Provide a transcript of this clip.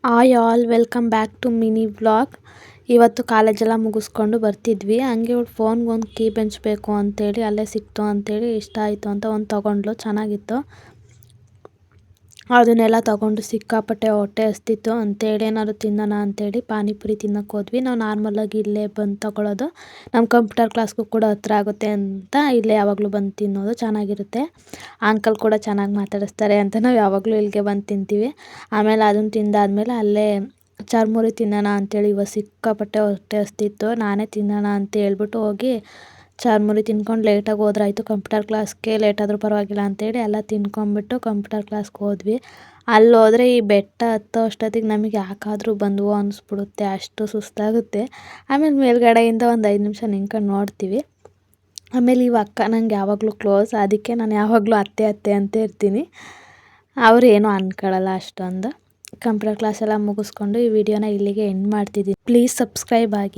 Hi all welcome back to mini vlog. ಇವತ್ತು ಕಾಲೇಜೆಲ್ಲ ಮುಗಿಸ್ಕೊಂಡು ಬರ್ತಿದ್ವಿ. ಹಂಗೆ ಇವಳು ಫೋನ್ಗೊಂದು ಕೀ ಬೆಂಚ್ ಬೇಕು ಅಂತೇಳಿ ಅಲ್ಲೇ ಸಿಕ್ತು ಅಂತೇಳಿ ಇಷ್ಟ ಆಯಿತು ಅಂತ ಒಂದು ತೊಗೊಂಡ್ಲು. ಚೆನ್ನಾಗಿತ್ತು. ಅದನ್ನೆಲ್ಲ ತೊಗೊಂಡು ಸಿಕ್ಕಾಪಟ್ಟೆ ಹೊಟ್ಟೆ ಹಸ್ತಿತ್ತು ಅಂತೇಳಿ ಏನಾದ್ರು ತಿನ್ನೋಣ ಅಂತೇಳಿ ಪಾನಿಪುರಿ ತಿನ್ನೋಕೆ ಹೋದ್ವಿ. ನಾವು ನಾರ್ಮಲಾಗಿ ಇಲ್ಲೇ ಬಂದು ತೊಗೊಳೋದು. ನಮ್ಮ ಕಂಪ್ಯೂಟರ್ ಕ್ಲಾಸ್ಗೂ ಕೂಡ ಹತ್ರ ಆಗುತ್ತೆ ಅಂತ ಇಲ್ಲೇ ಯಾವಾಗಲೂ ಬಂದು ತಿನ್ನೋದು. ಚೆನ್ನಾಗಿರುತ್ತೆ. ಅಂಕಲ್ ಕೂಡ ಚೆನ್ನಾಗಿ ಮಾತಾಡಿಸ್ತಾರೆ ಅಂತ ನಾವು ಯಾವಾಗಲೂ ಇಲ್ಲಿಗೆ ಬಂದು ತಿಂತೀವಿ. ಆಮೇಲೆ ಅದನ್ನು ತಿಂದಾದ್ಮೇಲೆ ಅಲ್ಲೇ ಚುರ್ಮುರಿ ತಿನ್ನೋಣ ಅಂತೇಳಿ ಇವತ್ತು ಸಿಕ್ಕಾಪಟ್ಟೆ ಹೊಟ್ಟೆ ಹಸ್ತಿತ್ತು. ನಾನೇ ತಿನ್ನೋಣ ಅಂತ ಹೇಳ್ಬಿಟ್ಟು ಹೋಗಿ ಚುರ್ಮುರಿ ತಿನ್ಕೊಂಡು ಲೇಟಾಗಿ ಹೋದ್ರಾಯ್ತು. ಕಂಪ್ಯೂಟರ್ ಕ್ಲಾಸ್ಗೆ ಲೇಟಾದರೂ ಪರವಾಗಿಲ್ಲ ಅಂತೇಳಿ ಎಲ್ಲ ತಿನ್ಕೊಂಬಿಟ್ಟು ಕಂಪ್ಯೂಟರ್ ಕ್ಲಾಸ್ಗೆ ಹೋದ್ವಿ. ಅಲ್ಲಿ ಹೋದರೆ ಈ ಬೆಟ್ಟ ಹತ್ತೋ ಅಷ್ಟೊತ್ತಿಗೆ ನಮಗೆ ಯಾಕಾದರೂ ಬಂದವು ಅನಿಸ್ಬಿಡುತ್ತೆ. ಅಷ್ಟು ಸುಸ್ತಾಗುತ್ತೆ. ಆಮೇಲೆ ಮೇಲ್ಗಡೆಯಿಂದ ಒಂದು 5 ನಿಮಿಷ ನಿಂತ್ಕೊಂಡು ನೋಡ್ತೀವಿ. ಆಮೇಲೆ ಇವು ಅಕ್ಕ ನಂಗೆ ಯಾವಾಗಲೂ ಕ್ಲೋಸ್, ಅದಕ್ಕೆ ನಾನು ಯಾವಾಗಲೂ ಅತ್ತೆ ಅತ್ತೆ ಅಂತ ಇರ್ತೀನಿ. ಅವರು ಏನೂ ಅನ್ಕೊಳ್ಳಲ್ಲ ಅಷ್ಟೊಂದು. ಕಂಪ್ಯೂಟರ್ ಕ್ಲಾಸ್ ಎಲ್ಲ ಮುಗಿಸ್ಕೊಂಡು ಈ ವಿಡಿಯೋನ ಇಲ್ಲಿಗೆ ಎಂಡ್ ಮಾಡ್ತಿದ್ದೀನಿ. ಪ್ಲೀಸ್ ಸಬ್ಸ್ಕ್ರೈಬ್ ಆಗಿ.